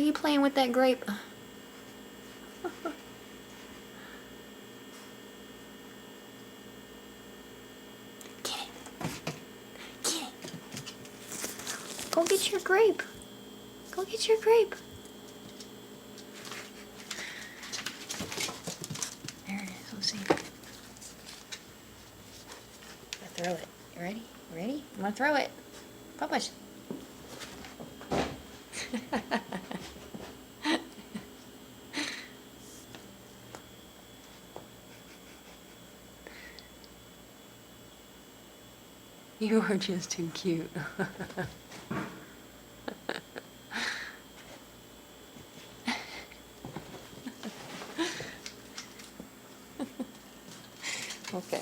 you playing with that grape? Get it. Get it. Go get your grape. Go get your grape. There it is. Let's see. Throw it. You ready? You ready? I'm gonna throw it. Publish. You are just too cute. Okay.